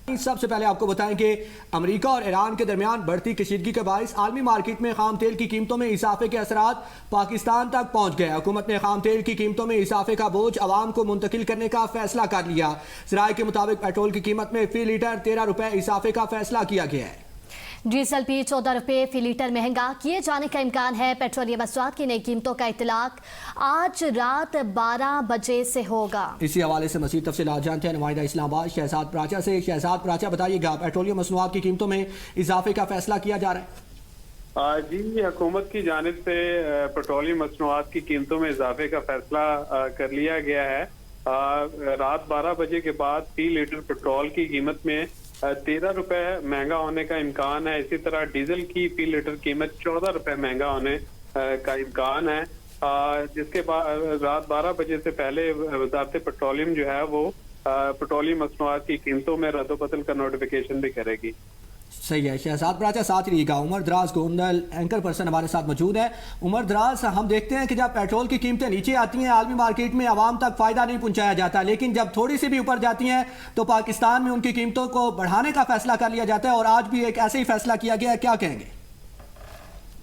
سب سے پہلے آپ کو بتائیں کہ امریکہ اور ایران کے درمیان بڑھتی کشیدگی کے باعث عالمی مارکیٹ میں خام تیل کی قیمتوں میں اضافے کے اثرات پاکستان تک پہنچ گئے۔ حکومت نے خام تیل کی قیمتوں میں اضافے کا بوجھ عوام کو منتقل کرنے کا فیصلہ کر لیا۔ ذرائع کے مطابق پیٹرول کی قیمت میں فی لیٹر 13 روپے اضافے کا فیصلہ کیا گیا ہے۔ ڈیزل بھی 14 روپے فی لیٹر مہنگا کیے جانے کا امکان ہے۔ پیٹرولیم مصنوعات کی نئی قیمتوں کا اطلاق آج رات 12 بجے سے ہوگا۔ اسی حوالے سے مزید تفصیلات جانتے ہیں نمائندہ اسلام آباد شہزاد پراچا سے۔ شہزاد پراچا بتائیے گا، پیٹرولیم مصنوعات کی قیمتوں میں اضافے کا فیصلہ کیا جا رہا ہے؟ جی، حکومت کی جانب سے پیٹرولیم مصنوعات کی قیمتوں میں اضافے کا فیصلہ کر لیا گیا ہے۔ رات 12 بجے کے بعد فی لیٹر پیٹرول کی قیمت میں 13 روپے مہنگا ہونے کا امکان ہے۔ اسی طرح ڈیزل کی فی لیٹر قیمت 14 روپے مہنگا ہونے کا امکان ہے، جس کے بعد رات 12 بجے سے پہلے وزارت پیٹرولیم جو ہے وہ پیٹرولیم مصنوعات کی قیمتوں میں رد و بدل کا نوٹیفیکیشن بھی کرے گی۔ صحیح ہے شہزاد پراچا، ساتھ رہیے گا۔ عمر دراز گوندل اینکر پرسن ہمارے ساتھ موجود ہے۔ عمر دراز، ہم دیکھتے ہیں کہ جب پیٹرول کی قیمتیں نیچے آتی ہیں عالمی مارکیٹ میں عوام تک فائدہ نہیں پہنچایا جاتا، لیکن جب تھوڑی سی بھی اوپر جاتی ہیں تو پاکستان میں ان کی قیمتوں کو بڑھانے کا فیصلہ کر لیا جاتا ہے، اور آج بھی ایک ایسے ہی فیصلہ کیا گیا ہے، کیا کہیں گے؟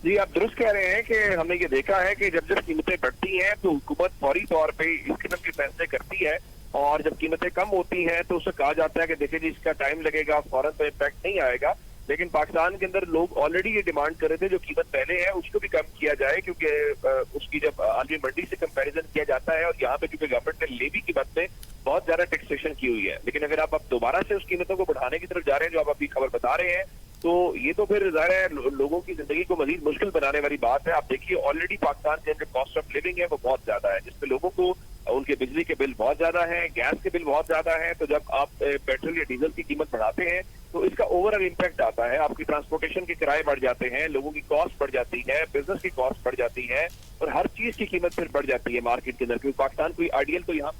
جی، آپ درست کہہ رہے ہیں کہ ہم نے یہ دیکھا ہے کہ جب قیمتیں بڑھتی ہیں تو حکومت فوری طور پہ اس قسم کے فیصلے کرتی ہے، اور جب قیمتیں کم ہوتی ہیں تو اسے کہا جاتا ہے کہ دیکھیں جی اس کا ٹائم لگے گا، فوراً تو امپیکٹ نہیں آئے گا۔ لیکن پاکستان کے اندر لوگ آلریڈی یہ ڈیمانڈ کر رہے تھے جو قیمت پہلے ہے اس کو بھی کم کیا جائے، کیونکہ اس کی جب عالمی منڈی سے کمپیریزن کیا جاتا ہے، اور یہاں پہ کیونکہ گورنمنٹ نے لیوی کی قیمت میں بہت زیادہ ٹیکسیشن کی ہوئی ہے، لیکن اگر آپ اب دوبارہ سے اس قیمتوں کو بڑھانے کی طرف جا رہے ہیں جو آپ ابھی خبر بتا رہے ہیں، تو یہ تو پھر ظاہر ہے لوگوں کی زندگی کو مزید مشکل بنانے والی بات ہے۔ آپ دیکھیے آلریڈی پاکستان کے اندر کاسٹ آف لیونگ ہے وہ بہت زیادہ ہے، جس پہ لوگوں کو ان کے بجلی کے بل بہت زیادہ ہیں، گیس کے بل بہت زیادہ ہیں۔ تو جب آپ پیٹرول یا ڈیزل کی قیمت بڑھاتے ہیں تو اس کا اوور آل امپیکٹ آتا ہے، آپ کی ٹرانسپورٹیشن کے کرائے بڑھ جاتے ہیں، لوگوں کی کاسٹ بڑھ جاتی ہے، بزنس کی کاسٹ بڑھ جاتی ہے، اور ہر چیز کی قیمت پھر بڑھ جاتی ہے مارکیٹ کے اندر، کیونکہ پاکستان کوئی آئیڈیل تو یہاں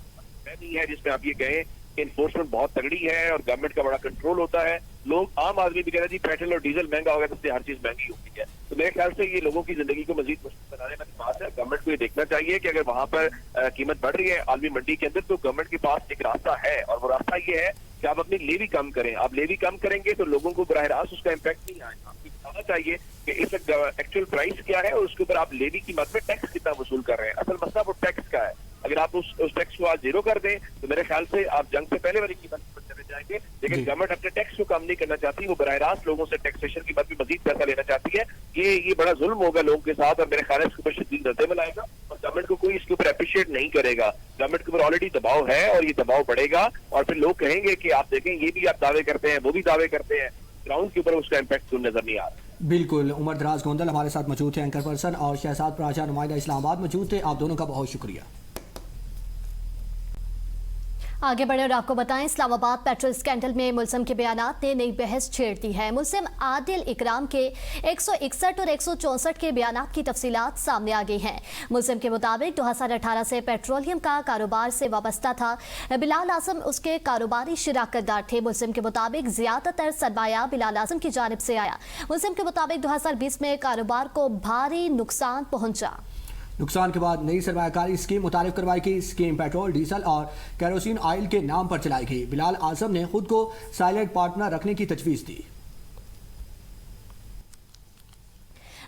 نہیں ہے جس میں آپ یہ کہیں کہ انفورسمنٹ بہت تگڑی ہے اور گورنمنٹ کا بڑا کنٹرول ہوتا ہے۔ لوگ عام آدمی بھی کہہ رہے ہیں جی پیٹرول اور ڈیزل مہنگا ہو گیا تو اس سے ہر چیز مہنگی ہوتی ہے، تو میرے خیال سے یہ لوگوں کی زندگی کو مزید مشکل بنانے والی بات ہے۔ گورنمنٹ کو یہ دیکھنا چاہیے کہ اگر وہاں پر قیمت بڑھ رہی ہے عالمی منڈی کے اندر تو گورنمنٹ کے پاس ایک راستہ ہے، اور وہ راستہ یہ ہے کہ آپ اپنی لیوی کم کریں۔ آپ لیوی کم کریں گے تو لوگوں کو براہ راست اس کا امپیکٹ نہیں آئے گا۔ آپ کو بتانا چاہیے کہ اس وقت ایکچوئل پرائس کیا ہے اور اس کے اوپر آپ لیوی کی مد میں ٹیکس کتنا وصول کر رہے ہیں۔ اصل مسئلہ وہ ٹیکس کا ہے، اگر آپ اس ٹیکس کو آج زیرو کر دیں تو میرے خیال سے آپ جنگ سے پہلے والی قیمت پر چلے جائیں گے، لیکن گورنمنٹ اپنے ٹیکس کو کم نہیں کرنا چاہتی، وہ براہ راست لوگوں سے ٹیکسیشن کی مد میں مزید پیسہ لینا چاہتی ہے۔ یہ بڑا ظلم ہوگا لوگوں کے ساتھ، اور میرے خیال ہے اس کے اوپر شدید رد عمل آئے گا، اور گورنمنٹ کو کوئی اس کے اوپر اپریشیٹ نہیں کرے گا۔ گورنمنٹ کے اوپر آلریڈی دباؤ ہے اور یہ دباؤ بڑھے گا، اور پھر لوگ کہیں گے کہ آپ دیکھیں یہ بھی آپ دعوے کرتے ہیں وہ بھی دعوے کرتے ہیں، گراؤنڈ کے اوپر اس کا امپیکٹ نظر نہیں آ رہا۔ بالکل، عمر دراز گوندل ہمارے ساتھ موجود تھے اینکر پرسن، اور شہزاد پراچا نمائندہ اسلام آباد موجود تھے۔ آپ دونوں کا بہت شکریہ۔ آگے بڑھے اور آپ کو بتائیں، اسلام آباد پیٹرول اسکینڈل میں ملزم کے بیانات نے نئی بحث چھیڑ دی ہے۔ ملزم عادل اکرام کے 161 اور 164 کے بیانات کی تفصیلات سامنے آ گئی ہیں۔ ملزم کے مطابق 2018 سے پیٹرولیم کا کاروبار سے وابستہ تھا۔ بلال اعظم اس کے کاروباری شراکت دار تھے۔ ملزم کے مطابق زیادہ تر سرمایہ بلال اعظم کی جانب سے آیا۔ ملزم کے مطابق 2020 میں کاروبار کو بھاری نقصان پہنچا۔ نقصان کے بعد نئی سرمایہ کاری اسکیم متعارف کروائی گئی۔ اسکیم پیٹرول، ڈیزل اور کیروسین آئل کے نام پر چلائی گئی۔ بلال اعظم نے خود کو سائلنٹ پارٹنر رکھنے کی تجویز دی۔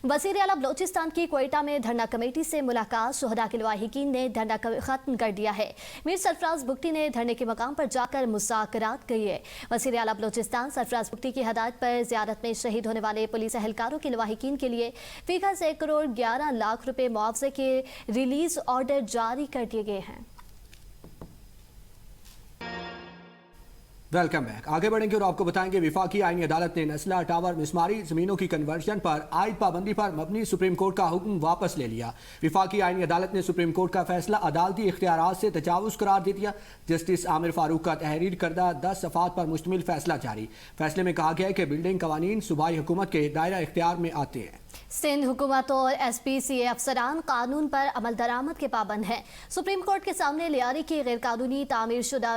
وزیر اعلیٰ بلوچستان کی کوئٹہ میں دھرنا کمیٹی سے ملاقات۔ شہداء کے لواحقین نے دھرنا ختم کر دیا ہے۔ میر سرفراز بگٹی نے دھرنے کے مقام پر جا کر مذاکرات کیے۔ وزیر اعلیٰ بلوچستان سرفراز بگٹی کی ہدایت پر زیارت میں شہید ہونے والے پولیس اہلکاروں کے لواحقین کے لیے فی گز 1 کروڑ 11 لاکھ روپے معاوضے کے ریلیز آرڈر جاری کر دیے گئے ہیں۔ Welcome back. آگے بڑھیں گے اور آپ کو بتائیں گے وفاقی آئینی عدالت نے نسلہ ٹاور مسماری زمینوں کی کنورژن پر عائد پابندی پر مبنی سپریم کورٹ کا حکم واپس لے لیا۔ وفاقی آئینی عدالت نے سپریم کورٹ کا فیصلہ عدالتی اختیارات سے تجاوز قرار دے دیا۔ جسٹس عامر فاروق کا تحریر کردہ 10 صفحات پر مشتمل فیصلہ جاری۔ فیصلے میں کہا گیا ہے کہ بلڈنگ قوانین صوبائی حکومت کے دائرہ اختیار میں آتے ہیں۔ سندھ حکومت اور ایس پی سی اے افسران قانون پر عمل درآمد کے پابند ہیں۔ سپریم کورٹ کے سامنے لیاری کی غیر قانونی تعمیر شدہ